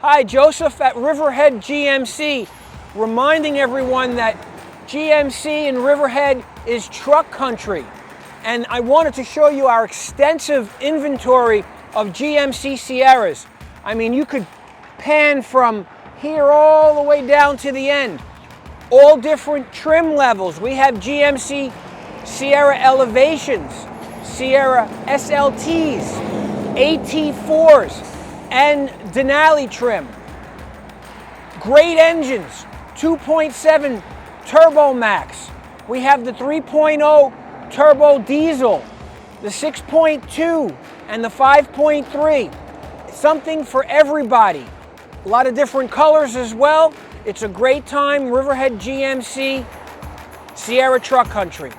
Hi, Joseph at Riverhead GMC, reminding everyone that GMC in Riverhead is truck country. And I wanted to show you our extensive inventory of GMC Sierras. I mean, you could pan from here all the way down to the end. All different trim levels. We have GMC Sierra Elevations, Sierra SLTs, AT4s, and Denali trim. Great engines, 2.7 Turbo Max. We have the 3.0 Turbo Diesel, the 6.2 and the 5.3. Something for everybody. A lot of different colors as well. It's a great time, Riverhead GMC, Sierra Truck Country.